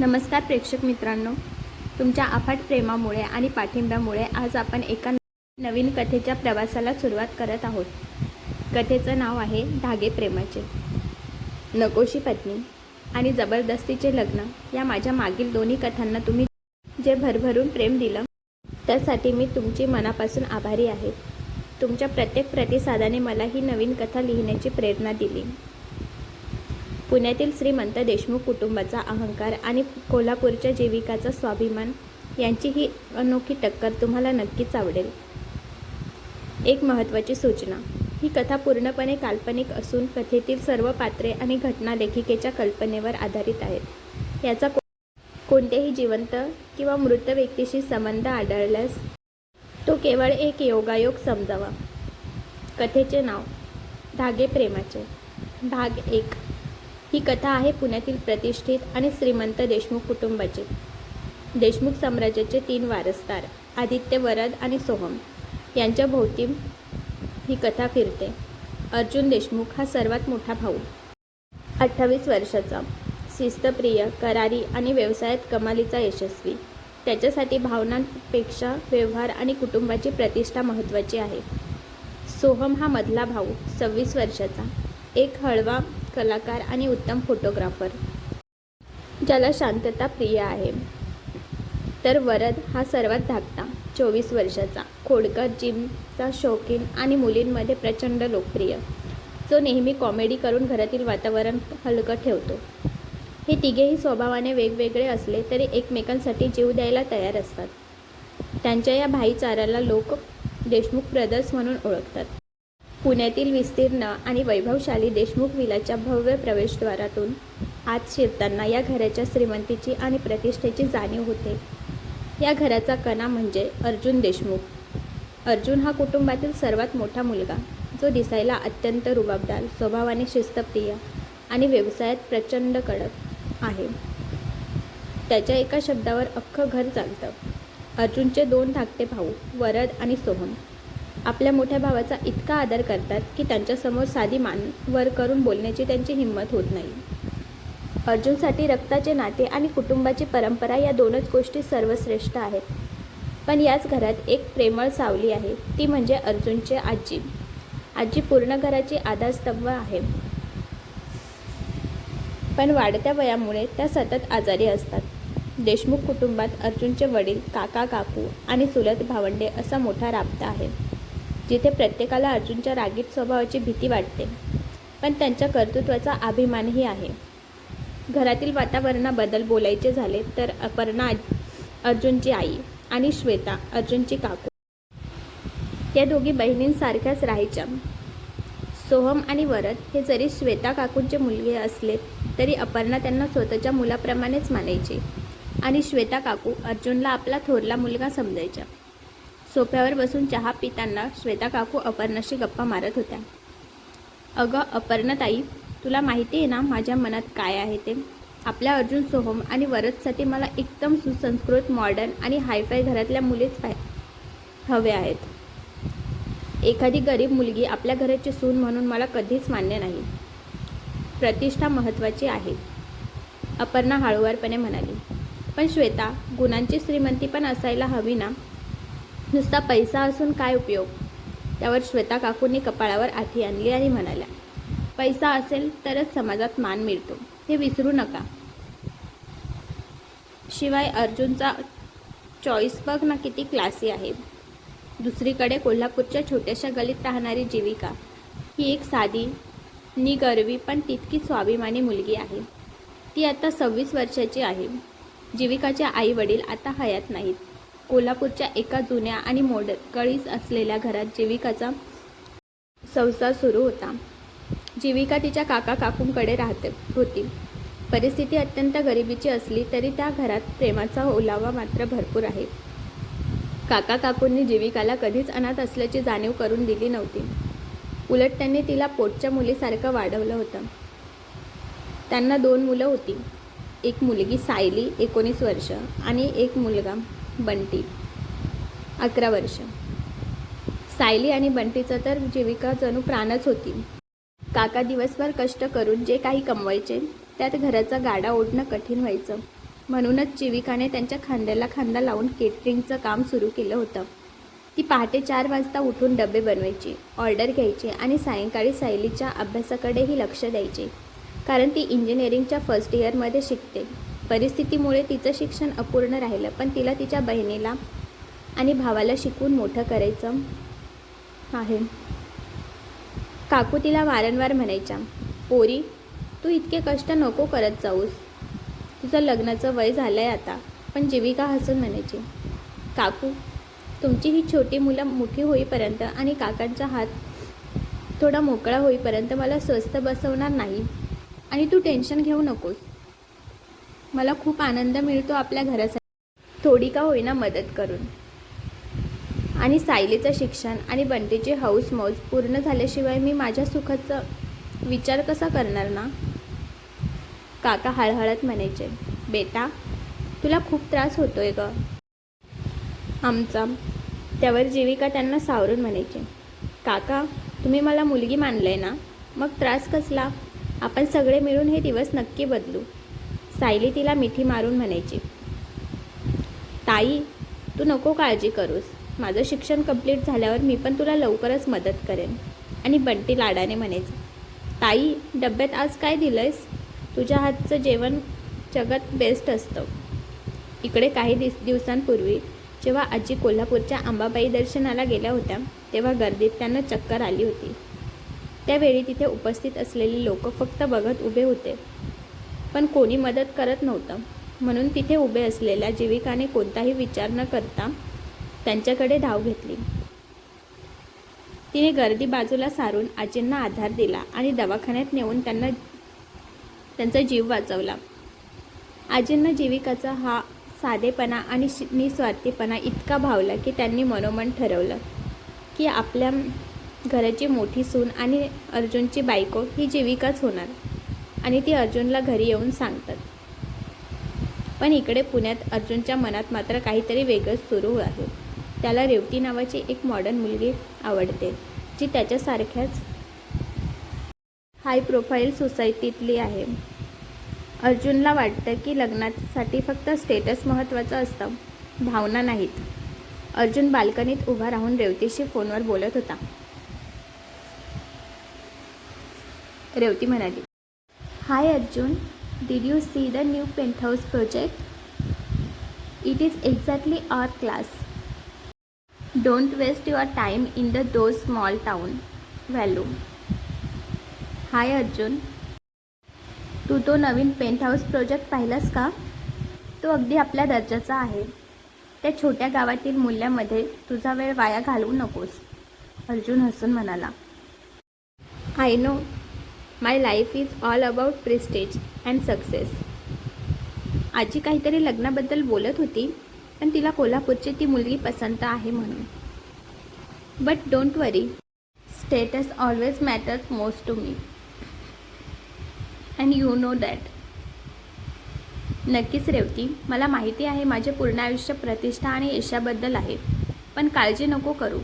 नमस्कार प्रेक्षक मित्रांनो, तुमच्या अफाट प्रेमामुळे आणि पाठिंब्यामुळे आज आपण एका नवीन कथेच्या प्रवासाला सुरुवात करत आहोत. कथेचं नाव आहे धागे प्रेमाचे. नकोशी पत्नी आणि जबरदस्तीचे लग्न या माझ्या मागील दोन्ही कथांना तुम्ही जे भरभरून प्रेम दिलं त्यासाठी मी तुमची मनापासून आभारी आहे. तुमच्या प्रत्येक प्रतिसादाने मला ही नवीन कथा लिहिण्याची प्रेरणा दिली. पुण्यातील श्रीमंत देशमुख कुटुंबाचा अहंकार आणि कोल्हापूरच्या जीविकाचा स्वाभिमान यांची ही अनोखी टक्कर तुम्हाला नक्कीच आवडेल. एक महत्त्वाची सूचना: ही कथा पूर्णपणे काल्पनिक असून कथेतील सर्व पात्रे आणि घटना लेखिकेच्या कल्पनेवर आधारित आहेत. याचा कोणत्याही जिवंत किंवा मृत व्यक्तीशी संबंध आढळल्यास तो केवळ एक योगायोग समजावा. कथेचे नाव धागे प्रेमाचे. भाग 1. ही कथा आहे पुण्यातील प्रतिष्ठित आणि श्रीमंत देशमुख कुटुंबाची. देशमुख साम्राज्याचे 3 वारसदार आदित्य, वरद आणि सोहम यांच्या भोवती ही कथा फिरते. अर्जुन देशमुख हा सर्वात मोठा भाऊ, 28 वर्षाचा, शिस्तप्रिय, करारी आणि व्यवसायात कमालीचा यशस्वी. त्याच्यासाठी भावनांपेक्षा व्यवहार आणि कुटुंबाची प्रतिष्ठा महत्त्वाची आहे. सोहम हा मधला भाऊ, 26 वर्षाचा, एक हळवा कलाकार आणि उत्तम फोटोग्राफर, ज्याला शांतता प्रिय आहे. तर वरद हा सर्वात धाकटा, 24 वर्षाचा, खोडकर, जिमचा शौकीन आणि मुलींमध्ये प्रचंड लोकप्रिय, जो नेहमी कॉमेडी करून घरातील वातावरण हलकं ठेवतो. हे तिघेही स्वभावाने वेगवेगळे असले तरी एकमेकांसाठी जीव द्यायला तयार असतात. त्यांच्या या भाईचाराला लोक देशमुख ब्रदर्स म्हणून ओळखतात. पुण्यातील विस्तीर्ण आणि वैभवशाली देशमुख विलाच्या भव्य प्रवेशद्वारातून आत शिरताना या घराच्या श्रीमंतीची आणि प्रतिष्ठेची जाणीव होते. या घराचा कणा म्हणजे अर्जुन देशमुख. अर्जुन हा कुटुंबातील सर्वात मोठा मुलगा, जो दिसायला अत्यंत रुबाबदार, स्वभावाने शिस्तप्रिय आणि व्यवसायात प्रचंड कडक आहे. त्याच्या एका शब्दावर अख्खं घर चालतं. अर्जुनचे 2 धाकटे भाऊ, वरद आणि सोहम, आपल्या मोठ्या भावाचा इतका आदर करतात की त्यांच्यासमोर साधी मान वर करून बोलण्याची त्यांची हिंमत होत नाही. अर्जुनसाठी रक्ताचे नाते आणि कुटुंबाची परंपरा या 2च गोष्टी सर्वश्रेष्ठ आहेत. पण याच घरात एक प्रेमळ सावली आहे, ती म्हणजे अर्जुनची आजी. आजी पूर्ण घराची आधारस्तंभ आहे. पण वाढत्या वयामुळे त्या सतत आजारी असतात. देशमुख कुटुंबात अर्जुनचे वडील, काका, काकू आणि चुलत भावंडे असा मोठा राबता आहे, जिथे प्रत्येकाला अर्जुनच्या रागीट स्वभावाची भीती वाटते, पण त्यांच्या कर्तृत्वाचा अभिमानही आहे. घरातील वातावरणाबद्दल बोलायचे झाले तर अपर्णा अर्जुनची आई आणि श्वेता अर्जुनची काकू या दोघी बहिणींसारख्याच राहायच्या. सोहम आणि वरद हे जरी श्वेता काकूंचे मुलगे असले तरी अपर्णा त्यांना स्वतःच्या मुलाप्रमाणेच मानायची आणि श्वेता काकू अर्जुनला आपला थोरला मुलगा समजायच्या. सोफ्यावर बसून चहा पिताना श्वेता काकू अपर्णाशी गप्पा मारत होत्या. अगं अपर्णाताई, तुला माहिती आहे ना माझ्या मनात काय आहे ते? आपल्या अर्जुन, सोहम आणि वरदसाठी मला एकदम सुसंस्कृत, मॉडर्न आणि हायफाय घरातल्या मुलीच हवे आहेत. एखादी गरीब मुलगी आपल्या घराची सून म्हणून मला कधीच मान्य नाही. प्रतिष्ठा महत्त्वाची आहे, अपर्णा हळुवारपणे म्हणाली. पण श्वेता, गुणांची श्रीमंती पण असायला हवी ना? नुसता पैसा असून काय उपयोग? त्यावर श्वेता काकूंनी कपाळावर आठी आणली आणि म्हणाल्या, पैसा असेल तरच समाजात मान मिळतो, हे विसरू नका. शिवाय अर्जुनचा चॉईस बघ ना, किती क्लासी आहे. दुसरीकडे कोल्हापूरच्या छोट्याशा गलीत राहणारी जीविका ही एक साधी, निगर्वी पण तितकी स्वाभिमानी मुलगी आहे. ती आता 26 वर्षाची आहे. जीविकाचे आई वडील आता हयात नाहीत. कोल्हापूरच्या एका जुन्या आणि मोडकळीस असलेल्या घरात जीविकाचा संसार सुरू होता. जीविका तिच्या काका काकूंकडे राहत होती. परिस्थिती अत्यंत गरिबीची असली तरी त्या घरात प्रेमाचा ओलावा मात्र भरपूर आहे. काका काकूंनी जीविकाला कधीच अनाथ असल्याची जाणीव करून दिली नव्हती. उलट त्यांनी तिला पोटच्या मुलीसारखं वाढवलं होतं. त्यांना 2 मुलं होती. एक मुलगी सायली, 19 वर्ष, आणि एक मुलगा बंटी, 11 वर्ष. सायली आणि बंटीचं तर जीविका जणू प्राणच होती. काका दिवसभर कष्ट करून जे काही कमवायचे त्यात घराचा गाडा ओढणं कठीण व्हायचं. म्हणूनच जीविकाने त्यांच्या खांद्याला खांदा लावून केटरिंगचं काम सुरू केलं होतं. ती पहाटे 4 वाजता उठून डबे बनवायची, ऑर्डर घ्यायची आणि सायंकाळी सायलीच्या अभ्यासाकडेही लक्ष द्यायची. कारण ती इंजिनिअरिंगच्या फर्स्ट इयरमध्ये शिकते. परिस्थितीमुळे तिचं शिक्षण अपूर्ण राहिलं, पण तिला तिच्या बहिणीला आणि भावाला शिकवून मोठं करायचं आहे. काकू तिला वारंवार म्हणायच्या, पोरी, तू इतके कष्ट नको करत जाऊस. तुझं लग्नाचं वय झालं आहे आता. पण जीविका हसून म्हणायची, काकू, तुमची ही छोटी मुलं मोठी होईपर्यंत आणि काकांचा हात थोडा मोकळा होईपर्यंत मला स्वस्थ बसवणार नाही. आणि तू टेन्शन घेऊ नकोस. मला खूप आनंद मिळतो आपल्या घरासाठी थोडी का होईना मदत करून. आणि सायलीचं शिक्षण आणि बंटीची हौस मौज पूर्ण झाल्याशिवाय मी माझ्या सुखाचा विचार कसा करणार ना. काका हळहळत म्हणायचे, बेटा, तुला खूप त्रास होतोय ग आमचा. त्यावर जीविका त्यांना सावरून म्हणायचे, काका, तुम्ही मला मुलगी मानलंय ना, मग त्रास कसला. आपण सगळे मिळून हे दिवस नक्की बदलू. सायली तिला मिठी मारून म्हणायची, ताई, तू नको काळजी करूस. माझं शिक्षण कंप्लीट झाल्यावर मी पण तुला लवकरच मदत करेन. आणि बंटी लाडाने म्हणायचं, ताई, डब्यात आज काय दिलंयस. तुझ्या हातचं जेवण जगात बेस्ट असतं. इकडे काही दिवसांपूर्वी जेव्हा आजी कोल्हापूरच्या अंबाबाई दर्शनाला गेल्या होत्या, तेव्हा गर्दीत त्यांना चक्कर आली होती. त्यावेळी तिथे उपस्थित असलेले लोक फक्त बघत उभे होते, पण कोणी मदत करत नव्हतं. म्हणून तिथे उभे असलेल्या जीविकाने कोणताही विचार न करता त्यांच्याकडे धाव घेतली. तिने गर्दी बाजूला सारून आजींना आधार दिला आणि दवाखान्यात नेऊन त्यांचा जीव वाचवला. आजींना जीविकाचा हा साधेपणा आणि निस्वार्थीपणा इतका भावला की त्यांनी मनोमन ठरवलं की आपल्या घराची मोठी सून आणि अर्जुनची बायको ही जीविकाच होणार. आणि ती अर्जुनला घरी येऊन सांगतात. पण इकडे पुण्यात अर्जुनच्या मनात मात्र काहीतरी वेगळंच सुरू आहे. त्याला रेवती नावाची एक मॉडर्न मुलगी आवडते, जी त्याच्यासारख्याच हाय प्रोफाईल सोसायटीतली आहे. अर्जुनला वाटतं की लग्नासाठी फक्त स्टेटस महत्त्वाचं असतं, भावना नाहीत. अर्जुन बाल्कनीत उभा राहून रेवतीशी फोनवर बोलत होता. रेवती म्हणाली, hi Arjun, did you see the new penthouse project. It is exactly our class. Don't waste your time in the those small town value. Hi Arjun, तू तो नवीन पेंटहाऊस प्रोजेक्ट पाहिलास का. तो अगदी आपल्या दर्जाचा आहे. त्या छोट्या गावातील मूल्यामध्ये तुझा वेळ वाया घालवू नकोस. अर्जुन हसून म्हणाला, I know, my life is all about prestige and success. आजी काहीतरी लग्नाबद्दल बोलत होती, पण तिला कोल्हापूरची ती मुलगी पसंत आहे म्हणून. But don't worry, status always matters most to me and you know that. नक्कीच रेवती, मला माहिती आहे माझे पूर्ण आयुष्य प्रतिष्ठा आणि यशाबद्दल आहे. पण काळजी नको करू.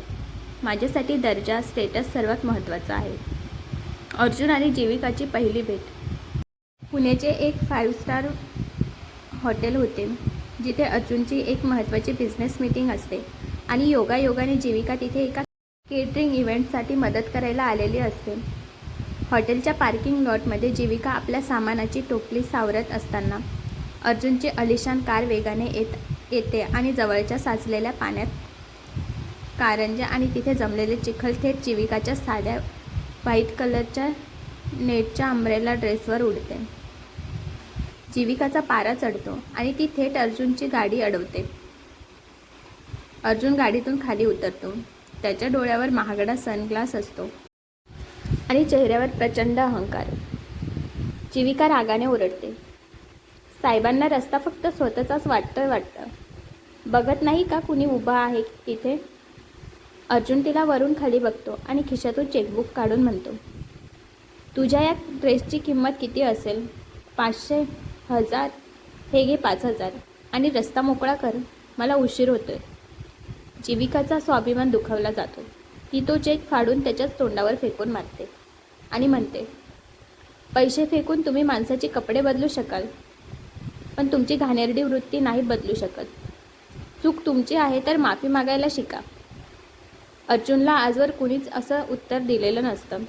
माझ्यासाठी दर्जा, स्टेटस सर्वात महत्त्वाचं आहे. अर्जुन आणि जीविकाची पहिली भेट. पुण्याचे एक 5 स्टार हॉटेल होते, जिथे अर्जुनची एक महत्त्वाची बिझनेस मीटिंग असते आणि योगायोगाने जीविका तिथे एका केटरिंग इव्हेंटसाठी मदत करायला आलेली असते. हॉटेलच्या पार्किंग लॉटमध्ये जीविका आपल्या सामानाची टोपली सावरत असताना अर्जुनची अलिशान कार वेगाने येते आणि जवळच्या साचलेल्या पाण्यात कारंज्या आणि तिथे जमलेले चिखल थेट जीविकाच्या साध्या व्हाईट कलरच्या नेटच्या अंब्रेला ड्रेसवर उडते. जीविकाचा पारा चढतो आणि ती थेट अर्जुनची गाडी अडवते. अर्जुन गाडीतून खाली उतरतो. त्याच्या डोळ्यावर महागडा सनग्लास असतो आणि चेहऱ्यावर प्रचंड अहंकार. जीविका रागाने ओरडते, साहेबांना रस्ता फक्त स्वतःचाच वाटतं. बघत नाही का कुणी उभा आहे तिथे. अर्जुन तिला वरून खाली बघतो आणि खिशातून चेकबुक काढून म्हणतो, तुझ्या या ड्रेसची किंमत किती असेल. 500, 1000. हे घे 5000 आणि रस्ता मोकळा कर, मला उशीर होतोय. जीविकाचा स्वाभिमान दुखावला जातो. ती तो चेक फाडून त्याच्याच तोंडावर फेकून मारते आणि म्हणते, पैसे फेकून तुम्ही माणसाचे कपडे बदलू शकाल. पण तुमची घाणेरडी वृत्ती नाही बदलू शकत. चूक तुमची आहे तर माफी मागायला शिका. अर्जुनला आजवर कुणीच असं उत्तर दिलेलं नसतं.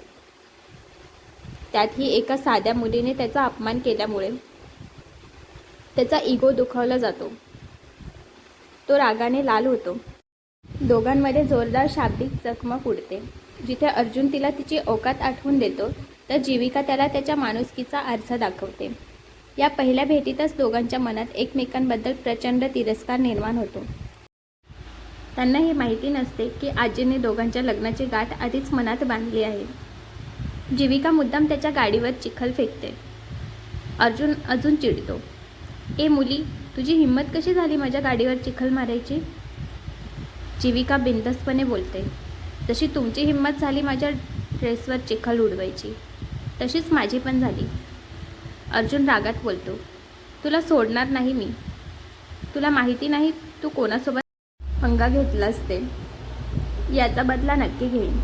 त्यातही एका साध्या मुलीने त्याचा अपमान केल्यामुळे त्याचा इगो दुखावला जातो. तो रागाने लाल होतो. दोघांमध्ये जोरदार शाब्दिक चकमक उडते. जिथे अर्जुन तिला तिची औकात आठवून देतो तर जीविका त्याला त्याच्या माणुसकीचा आरसा दाखवते. या पहिल्या भेटीतच दोघांच्या मनात एकमेकांबद्दल प्रचंड तिरस्कार निर्माण होतो. त्यांना हे माहिती नसते की आजीने दोघांच्या लग्नाची गाठ आधीच मनात बांधली आहे. जीविका मुद्दाम त्याच्या गाडीवर चिखल फेकते. अर्जुन अजून चिडतो. ए मुली, तुझी हिंमत कशी झाली माझ्या गाडीवर चिखल मारायची? जीविका बिनधास्तपणे बोलते. जशी तुमची हिंमत झाली माझ्या ड्रेसवर चिखल उडवायची, तशीच माझी पण झाली. अर्जुन रागात बोलतो. तुला सोडणार नाही मी. तुला माहिती नाही तू कोणासोबत पंगा घेतलास ते. याचा बदला नक्की घेईन.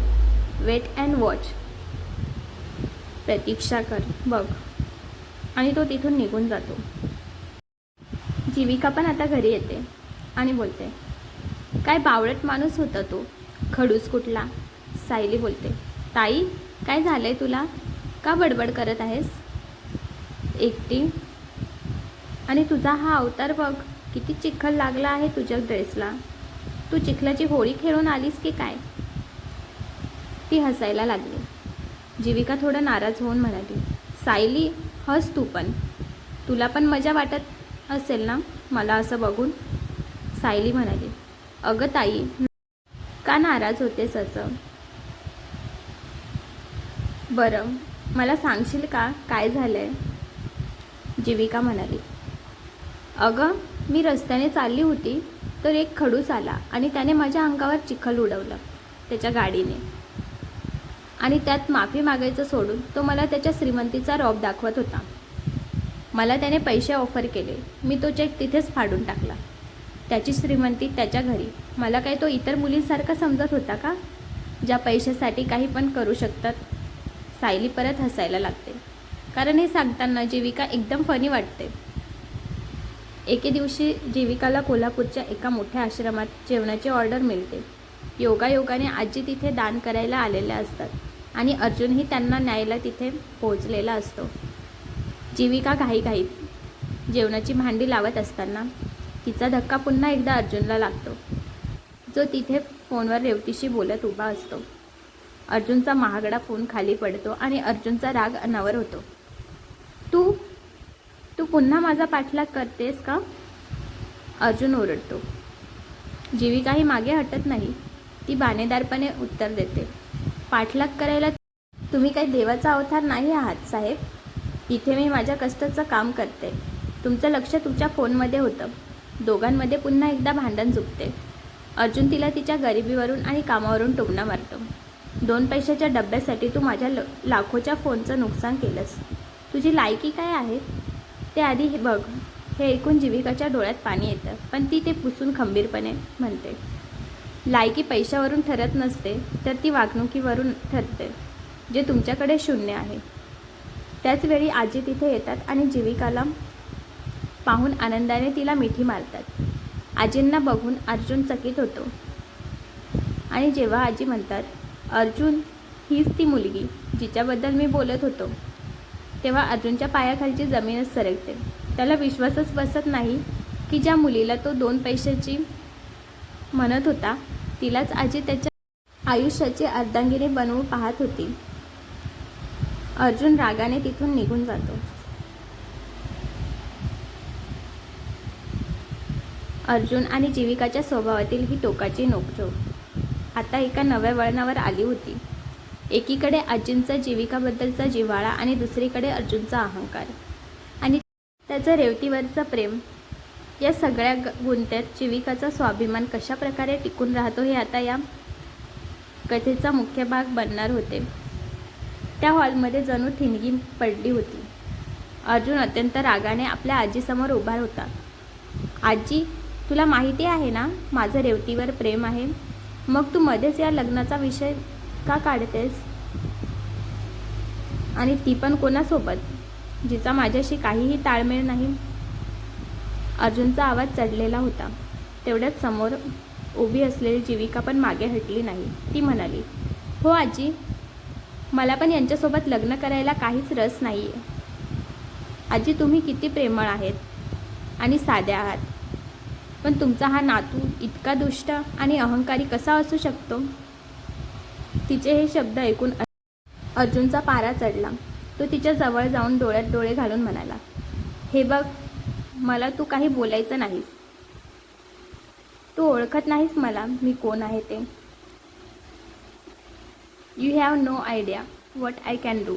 Weight and watch. प्रतीक्षा कर बघ. आणि तो तिथून निघून जातो. जीविका पण आता घरी येते आणि बोलते, काय बावळट माणूस होता तो. खडूस कुठला. सायली बोलते, ताई काय झालंय तुला? का बडबड करत आहेस एकटी? आणि तुझा हा अवतार बघ, किती चिखल लागला आहे तुझ्या ड्रेसला. तू चिखलाची होळी खेळून आलीस की काय? ती हसायला लागली. जीविका थोडं नाराज होऊन म्हणाली, सायली हस तू पण. तुला पण मजा वाटत असेल ना मला असं बघून? सायली म्हणाली, अगं ताई, का नाराज होतेस असं? बरं मला सांगशील का काय झालंय? जीविका म्हणाली, अगं मी रस्त्याने चालली होती तर एक खडूस आला आणि त्याने माझ्या अंगावर चिखल उडवलं त्याच्या गाडीने. आणि त्यात माफी मागायचं सोडून तो मला त्याच्या श्रीमंतीचा रौब दाखवत होता. मला त्याने पैसे ऑफर केले. मी तो चेक तिथेच फाडून टाकला. त्याची श्रीमंती त्याच्या घरी. मला काय तो इतर मुलींसारखा समजत होता का, ज्या पैशासाठी काही पण करू शकतात? सायली परत हसायला लागते, कारण हे सांगताना जीविका एकदम फनी वाटते. एके दिवशी जीविकाला कोल्हापूरच्या एका मोठ्या आश्रमात जेवणाची ऑर्डर मिळते. योगायोगाने आजी तिथे दान करायला आलेल्या असतात आणि अर्जुनही त्यांना न्यायला तिथे पोहोचलेला असतो. जीविका घाईघाईत जेवणाची भांडी लावत असताना तिचा धक्का पुन्हा एकदा अर्जुनला लागतो, जो तिथे फोनवर रेवतीशी बोलत उभा असतो. अर्जुनचा महागडा फोन खाली पडतो आणि अर्जुनचा राग अनावर होतो. तू तू पुन्हा माझा पाठलाग करतेस का? अर्जुन ओरडतो. जीविकाही मागे हटत नाही. ती बाणेदारपणे उत्तर देते, पाठलाग करायला तुम्ही काही देवाचा अवतार नाही आहात साहेब. इथे मी माझ्या कष्टाचं काम करते. तुमचं लक्ष तुमच्या फोनमध्ये होतं. दोघांमध्ये पुन्हा एकदा भांडण झुकते. अर्जुन तिला तिच्या गरिबीवरून आणि कामावरून टोमणा मारतो. 2 पैशाच्या डब्यासाठी तू माझ्या लाखोच्या फोनचं नुकसान केलंस. तुझी लायकी काय आहे ते आधी हे बघ. हे ऐकून जीविकाच्या डोळ्यात पाणी येतं, पण ती ते पुसून खंबीरपणे म्हणते, लायकी पैशावरून ठरत नसते तर ती वागणुकीवरून ठरते, जे तुमच्याकडे शून्य आहे. त्याच वेळी आजी तिथे येतात आणि जीविकाला पाहून आनंदाने तिला मिठी मारतात. आजींना बघून अर्जुन चकित होतो आणि जेव्हा आजी म्हणतात, अर्जुन हीच ती मुलगी जिच्याबद्दल मी बोलत होतो, तेव्हा अर्जुनच्या पायाखालची जमीनच सरकते. त्याला विश्वासच बसत नाही की ज्या मुलीला तो 2 पैशाची म्हणत होता तिलाच आजी त्याच्या आयुष्याची अर्धांगिनी बनवू पाहत होती. अर्जुन रागाने तिथून निघून जातो. अर्जुन आणि जीविकाच्या स्वभावातील ही टोकाची नोकझोक आता एका नव्या वळणावर आली होती. एकीकडे आजींचा जीविकाबद्दलचा जिव्हाळा आणि दुसरीकडे अर्जुनचा अहंकार आणि त्याचं रेवतीवरचं प्रेम. या सगळ्या गुंत्यात जीविकाचा स्वाभिमान कशा प्रकारे टिकून राहतो हे आता या कथेचा मुख्य भाग बनणार होते. त्या हॉलमध्ये जणू ठिणगी पडली होती. अर्जुन अत्यंत रागाने आपल्या आजीसमोर उभा होता. आजी, तुला माहिती आहे ना माझं रेवतीवर प्रेम आहे, मग तू मध्येच या लग्नाचा विषय का काढतेस? आणि ती पण कोणासोबत, जिचा माझ्याशी काहीही ताळमेळ नाही? अर्जुनचा आवाज चढलेला होता. तेवढ्यात समोर उभी असलेली जीविका पण मागे हटली नाही. ती म्हणाली, हो आजी, मला पण यांच्यासोबत लग्न करायला काहीच रस नाही आहे. आजी, तुम्ही किती प्रेमळ आहेत आणि साध्या आहात, पण तुमचा हा नातू इतका दुष्ट आणि अहंकारी कसा असू शकतो? तिचे हे शब्द ऐकून अर्जुनचा पारा चढला. तो तिच्या जवळ जाऊन डोळ्यात डोळे घालून म्हणाला, हे बघ, मला तू काही बोलायचं नाहीस. तू ओळखत नाहीस मला मी कोण आहे ते. You have no idea what I can do.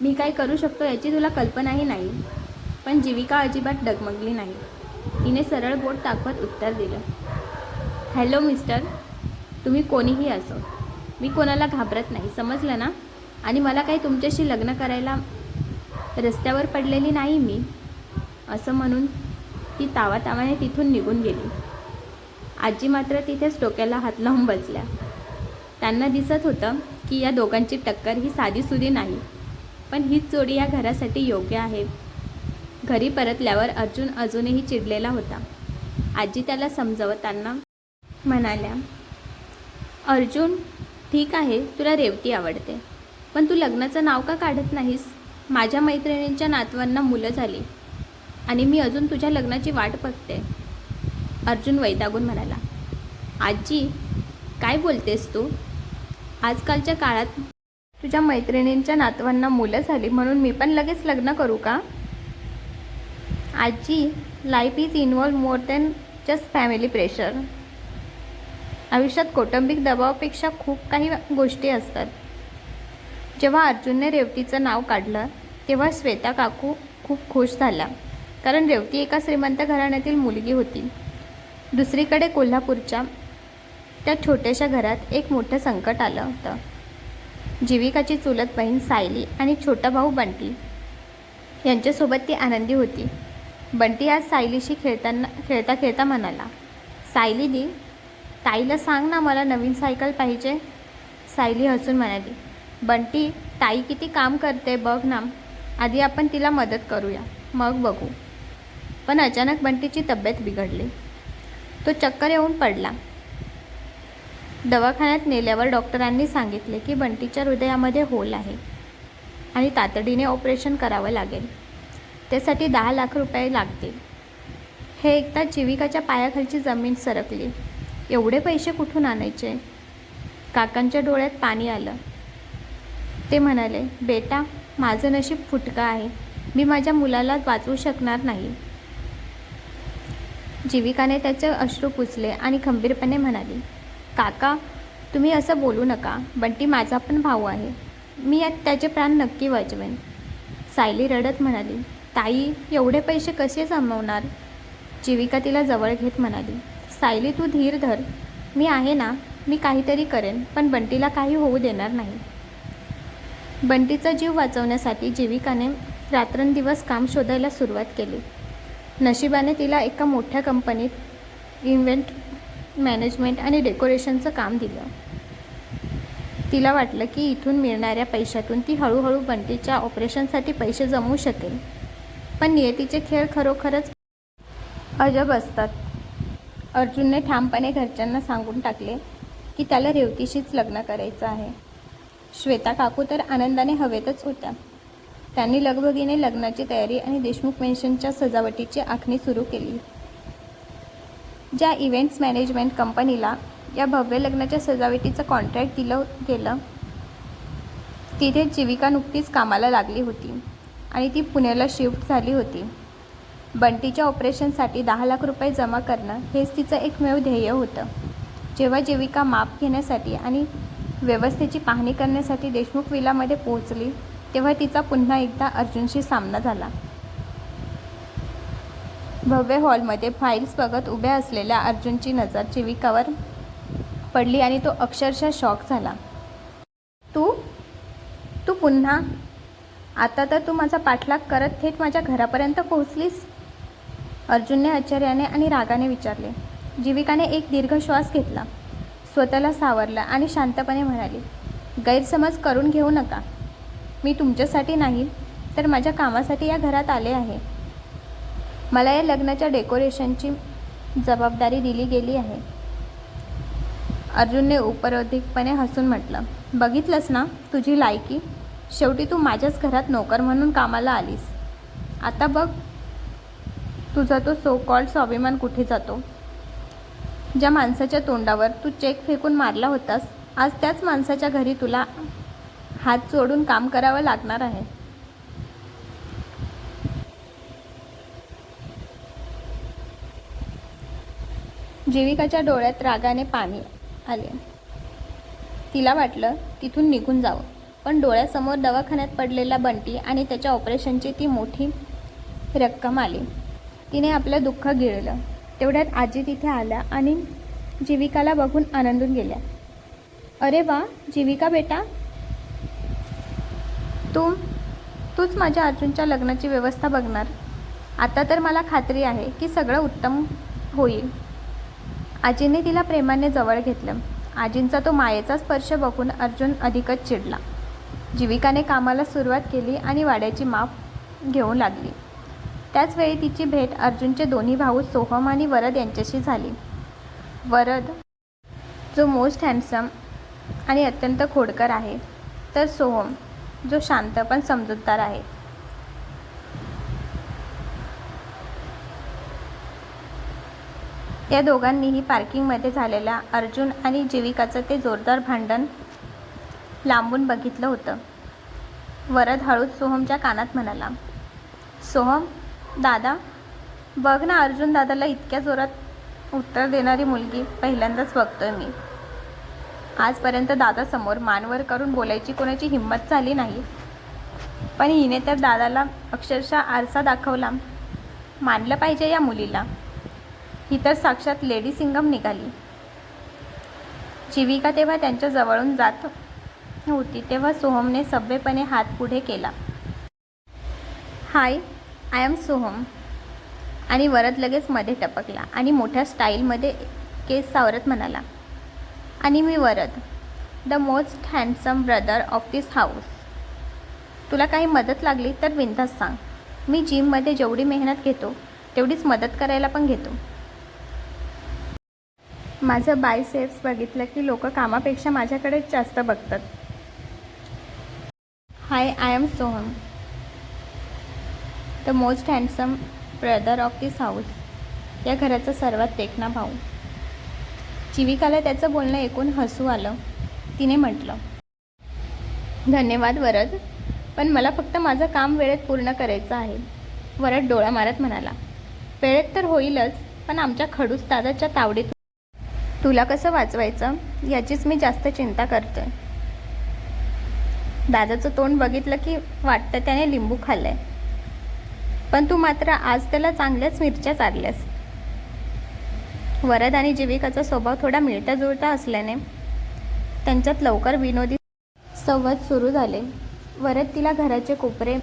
मी काय करू शकतो याची तुला कल्पनाही नाही. पण जीविका अजिबात डगमगली नाही. तिने सरळ बोट दाखवत उत्तर दिलं, हॅलो मिस्टर, तुम्ही कोणीही असो, मी कोणाला घाबरत नाही, समजलं ना? आणि मला काही तुमच्याशी लग्न करायला रस्त्यावर पडलेली नाही मी. असं म्हणून ती तावातावाने तिथून निघून गेली. आजी मात्र तिथेच डोक्याला हात लावून बसल्या. त्यांना दिसत होतं की या दोघांची टक्कर ही साधीसुधी नाही, पण हीच जोडी या घरासाठी योग्य आहे. घरी परतल्यावर अर्जुन अजूनही चिडलेला होता. आजी त्याला समजवताना म्हणाल्या, अर्जुन, ठीक आहे, तुला रेवती आवडते, पण तू लग्नाचं नाव का काढत नाहीस? माझ्या मैत्रिणींच्या नातवांना मुलं झाली आणि मी अजून तुझ्या लग्नाची वाट बघते. अर्जुन वैतागून म्हणाला, आजी, काय बोलतेस तू? आजकालच्या काळात तुझ्या मैत्रिणींच्या नातवांना मुलं झाली म्हणून मी पण लगेच लग्न करू का? आजी, life is involve more than just family pressure. आयुष्यात कौटुंबिक दबावापेक्षा खूप काही गोष्टी असतात. जेव्हा अर्जुनने रेवतीचं नाव काढलं तेव्हा श्वेता काकू खूप खुश झाल्या, कारण रेवती एका श्रीमंत घराण्यातील मुलगी होती. दुसरीकडे कोल्हापूरच्या त्या छोट्याशा घरात एक मोठं संकट आलं होतं. जीविकाची चुलत बहीण सायली आणि छोटा भाऊ बंटी यांच्यासोबत ती आनंदी होती. बंटी आज सायलीशी खेळता खेळता म्हणाला, सायली दी, ताईला सांग ना मला नवीन सायकल पाहिजे. सायली हसून म्हणाली, बंटी, ताई किती काम करते बघ ना, आधी आपण तिला मदत करूया, मग बघू. पण अचानक बंटीची तब्येत बिघडली. तो चक्कर येऊन पडला. दवाखान्यात नेल्यावर डॉक्टरांनी सांगितले की बंटीच्या हृदयामध्ये होल आहे आणि तातडीने ऑपरेशन करावं लागेल. त्यासाठी 10 लाख रुपये लागतील. हे ऐकता जीविकाच्या पायाखालची जमीन सरकली. एवढे पैसे कुठून आणायचे? काकांच्या डोळ्यात पाणी आलं. ते म्हणाले, बेटा, माझं नशीब फुटकं आहे, मी माझ्या मुलाला वाचवू शकणार नाही. जीविकाने त्याचे अश्रू पुसले आणि खंबीरपणे म्हणाली, काका, तुम्ही असं बोलू नका. बंटी माझा पण भाऊ आहे, मी त्याचे प्राण नक्की वाचवेन. सायली रडत म्हणाली, ताई, एवढे पैसे कसे जमवणार? जीविका तिला जवळ घेत म्हणाली, सायली, तू धीर धर, मी आहे ना, मी काहीतरी करेन, पण बंटीला काही होऊ देणार नाही. बंटीचा जीव वाचवण्यासाठी जीविकाने रात्रंदिवस काम शोधायला सुरुवात केली. नशिबाने तिला एका मोठ्या कंपनीत इव्हेंट मॅनेजमेंट आणि डेकोरेशनचं काम दिलं. तिला वाटलं की इथून मिळणाऱ्या पैशातून ती हळूहळू बंटीच्या ऑपरेशनसाठी पैसे जमवू शकेल. पण नियतीचे खेळ खरोखरच अजब असतात. अर्जुनने ठामपणे घरच्यांना सांगून टाकले की त्याला रेवतीशीच लग्न करायचं आहे. श्वेता काकू तर आनंदाने हवेतच होत्या. त्यांनी लगबगीने लग्नाची तयारी आणि देशमुख मेन्शनच्या सजावटीची आखणी सुरू केली. ज्या इव्हेंट्स मॅनेजमेंट कंपनीला या भव्य लग्नाच्या सजावटीचं कॉन्ट्रॅक्ट दिलं गेलं, तिथे जीविका नुकतीच कामाला लागली होती आणि ती पुण्याला शिफ्ट झाली होती. बंटीच्या ऑपरेशनसाठी 10 लाख रुपये जमा करणं हेच तिचं एकमेव ध्येय होतं. जेव्हा जीविका माप घेण्यासाठी आणि व्यवस्थेची पाहणी करण्यासाठी देशमुख विलामध्ये पोहोचली तेव्हा तिचा पुन्हा एकदा अर्जुनशी सामना झाला. भव्य हॉलमध्ये फाईल्स बघत उभ्या असलेल्या अर्जुनची नजर जीविकावर पडली आणि तो अक्षरशः शॉक झाला. तू पुन्हा? आता तर तू माझा पाठलाग करत थेट माझ्या घरापर्यंत पोहोचलीस? अर्जुनने आश्चर्याने आणि रागाने विचारले. जीविकाने एक दीर्घ श्वास घेतला, स्वतःला सावरला आणि शांतपणे म्हणाली, गैरसमज करून घेऊ नका. मी तुमच्यासाठी नाही तर माझ्या कामासाठी या घरात आले आहे. मला या लग्नाच्या डेकोरेशनची जबाबदारी दिली गेली आहे. अर्जुनने उपरोधिकपणे हसून म्हटलं, बघितलंस ना तुझी लायकी. शेवटी तू माझ्याच घरात नोकर म्हणून कामाला आलीस. आता बघ तुझा तो सो कॉल्ड स्वाभिमान कुठे जातो. ज्या माणसाच्या तोंडावर तू चेक फेकून मारला होतास, आज त्याच माणसाच्या घरी तुला हात जोडून काम करावं लागणार आहे. जीविकाच्या डोळ्यात रागाने पाणी आले. तिला वाटलं तिथून निघून जावं, पण डोळ्यासमोर दवाखान्यात पडलेला बंटी आणि त्याच्या ऑपरेशनची ती मोठी रक्कम आली. तिने आपलं दुःख गिळलं. तेवढ्यात आजी तिथे आल्या आणि जीविकाला बघून आनंदून गेल्या. अरे वा जीविका बेटा, तूच माझ्या अर्जुनच्या लग्नाची व्यवस्था बघणार. आता तर मला खात्री आहे की सगळं उत्तम होईल. आजीने तिला प्रेमाने जवळ घेतलं. आजींचा तो मायेचा स्पर्श बघून अर्जुन अधिकच चिडला. जीविकाने कामाला सुरुवात केली आणि वाड्याची माप घेऊ लागली. त्याचवेळी तिची भेट अर्जुनचे दोन्ही भाऊ सोहम आणि वरद यांच्याशी झाली. वरद जो मोस्ट हँडसम आणि अत्यंत खोडकर आहे, तर सोहम जो शांत पण समजूतदार आहे. या दोघांनीही पार्किंगमध्ये झालेल्या अर्जुन आणि जीविकाचं ते जोरदार भांडण लांबून बघितलं होतं. वरद हळूच सोहमच्या कानात म्हणाला, सोहम दादा, बघ ना, अर्जुन दादाला इतक्या जोरात उत्तर देणारी मुलगी पहिल्यांदाच बघतोय मी. आजपर्यंत दादासमोर मानवर करून बोलायची कोणाची हिंमत झाली नाही, पण हिने तर दादाला अक्षरशः आरसा दाखवला. मानलं पाहिजे या मुलीला. ही तर साक्षात लेडी सिंगम निघाली. जीविका तेव्हा त्यांच्या जवळून जात होती तेव्हा सोहमने सभ्यपणे हात पुढे केला. हाय, आय एम सोहम. आणि वरद लगेच मध्ये टपकला आणि मोठ्या स्टाईलमध्ये केस सावरत म्हणाला, आणि मी Varad, the most handsome brother of this house. तुला काही मदत लागली तर बिनधास्त सांग. मी जिममध्ये जेवढी मेहनत घेतो तेवढीच मदत करायला पण घेतो. माझं बायसेप्स बघितलं की लोक कामापेक्षा माझ्याकडेच जास्त बघतात. Hi, I am Soham, the most handsome brother of this house. या घराचा सर्वात देखणा भाऊ. जीविकाला त्याचं बोलणं ऐकून हसू आलं. तिने म्हटलं, धन्यवाद वरद, पण मला फक्त माझं काम वेळेत पूर्ण करायचं आहे. वरद डोळा मारत म्हणाला, वेळेत तर होईलच, पण आमच्या खडूस दादाच्या तावडीत तुला कसं वाचवायचं याचीच मी जास्त चिंता करतोय. दादाचं तोंड बघितलं की वाटतं त्याने लिंबू खाल्लंय, पण तू मात्र आज त्याला चांगल्याच मिरच्या चारल्यास. वरद आणि जीविकाचा स्वभाव थोडा मिळता जुळता असल्याने त्यांच्यात लवकर विनोदी संवाद सुरू झाले. वरद तिला घराचे कोपरे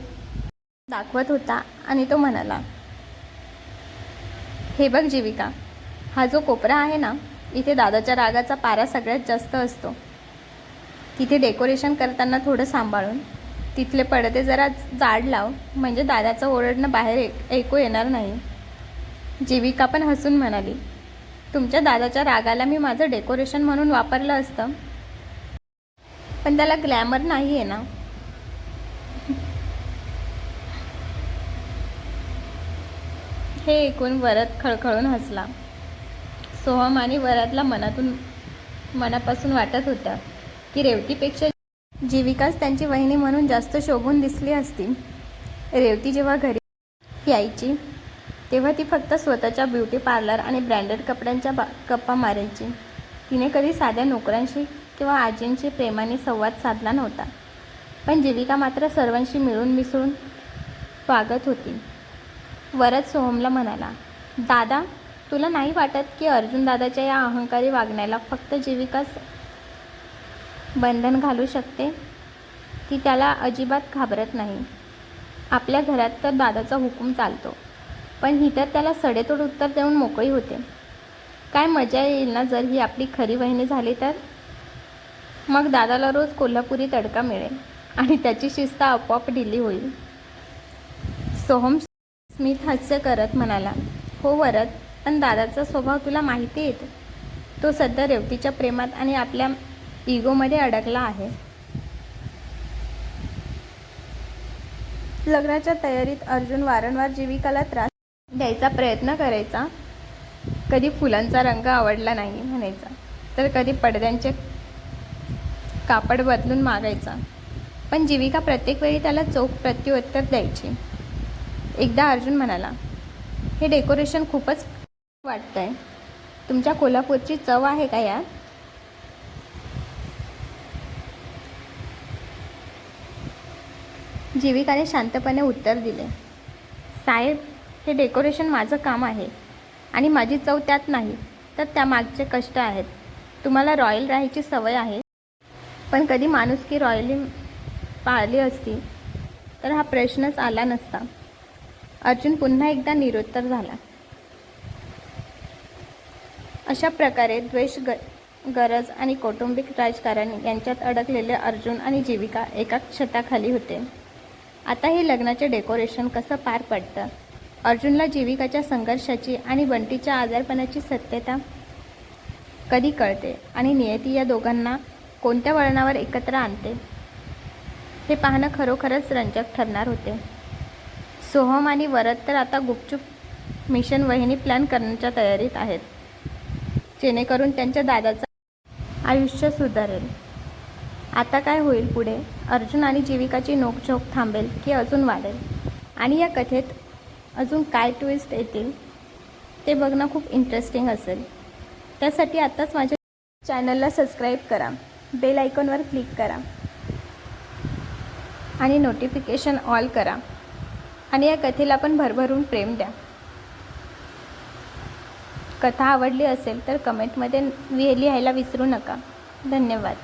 दाखवत होता आणि तो म्हणाला, हे बघ जीविका, हा जो कोपरा आहे ना, इथे दादाच्या रागाचा पारा सगळ्यात जास्त असतो. तिथे डेकोरेशन करताना थोडं सांभाळून तिथले पडदे जरा जाड लाव, म्हणजे दादाचं ओरडणं बाहेर ऐकू येणार नाही. जीविका पण हसून म्हणाली, तुमच्या दादाच्या रागाला मी माझं डेकोरेशन म्हणून वापरलं असतं, पण त्याला ग्लॅमर नाही आहे ना. हे ऐकून वरद खळखळून हसला. सोहम आणि वरदला मनापासून वाटत होतं की रेवतीपेक्षा जीविकाच त्यांची वहिनी म्हणून जास्त शोभून दिसली असती. रेवती जेव्हा घरी यायची तेव्हा ती फक्त स्वतःच्या ब्युटी पार्लर आणि ब्रँडेड कपड्यांच्या गप्पा मारायची. तिने कधी साध्या नोकरांशी किंवा आजींशी प्रेमाने संवाद साधला नव्हता, पण जीविका मात्र सर्वांशी मिळून मिसळून वागत होती. वरद सोहमला म्हणाला, दादा, तुला नाही वाटत की अर्जुन दादाच्या या अहंकारी वागण्याला फक्त जीविकाच बंधन घालू शकते? ती त्याला अजिबात घाबरत नाही. आपल्या घरात तर दादाचा हुकूम चालतो, पण ही तर त्याला सडेतोड उत्तर देऊन मोकळी होते. काय मजा येईल ना जर ही आपली खरी वहिनी झाली तर. मग दादाला रोज कोल्हापुरी तडका मिळेल आणि त्याची शिस्त आपोआप ढिली होईल. सोहम स्मिथ हास्य करत म्हणाला, हो वरद, पण दादाचा स्वभाव तुला माहिती आहे. तो सध्या रेवतीच्या प्रेमात आणि आपल्या इगोमध्ये अडकला आहे. लग्नाच्या तयारीत अर्जुन वारंवार जीविकाला त्रास द्यायचा प्रयत्न करायचा. कधी फुलांचा रंग आवडला नाही म्हणायचा, तर कधी पडद्यांचे कापड बदलून मागायचा. पण जीविका प्रत्येक वेळी त्याला चोख प्रत्युत्तर द्यायची. एकदा अर्जुन म्हणाला, हे डेकोरेशन खूपच वाटतंय. तुमच्या कोल्हापूरची चव आहे का यात? जीविकाने शांतपणे उत्तर दिले, साहेब, हे डेकोरेशन माझं काम आहे आणि माझी चव त्यात नाही, तर त्यामागचे कष्ट आहेत. तुम्हाला रॉयल राहायची सवय आहे, पण कधी माणुसकी रॉयली पाळली असती तर हा प्रश्नच आला नसता. अर्जुन पुन्हा एकदा निरुत्तर झाला. अशा प्रकारे द्वेष, गरज आणि कौटुंबिक राजकारण यांच्यात अडकलेले अर्जुन आणि जीविका एका छताखाली होते. आता हे लग्नाचे डेकोरेशन कसं पार पडतं? अर्जुनला जीविकाच्या संघर्षाची आणि बंटीच्या आजारपणाची सत्यता कधी कळते आणि नियती या दोघांना कोणत्या वळणावर एकत्र आणते, हे पाहणं खरोखरच रंजक ठरणार होते. सोहम आणि वरद तर आता गुपचूप मिशन वहिनी प्लॅन करण्याच्या तयारीत आहेत, जेणेकरून त्यांच्या दादाचं आयुष्य सुधारेल. आता काय होईल पुढे? अर्जुन आणि जीविकाची नोकझोक थांबेल की अजून वाढेल? आणि या कथेत अजून काय ट्विस्ट येतील ते बघणं खूप इंटरेस्टिंग असेल. त्यासाठी आत्ताच माझ्या चॅनलला सबस्क्राईब करा, बेल आयकॉनवर क्लिक करा आणि नोटिफिकेशन ऑल करा. आणि या कथेला पण भरभरून प्रेम द्या. कथा आवडली असेल तर कमेंटमध्ये लिहायला विसरू नका. धन्यवाद.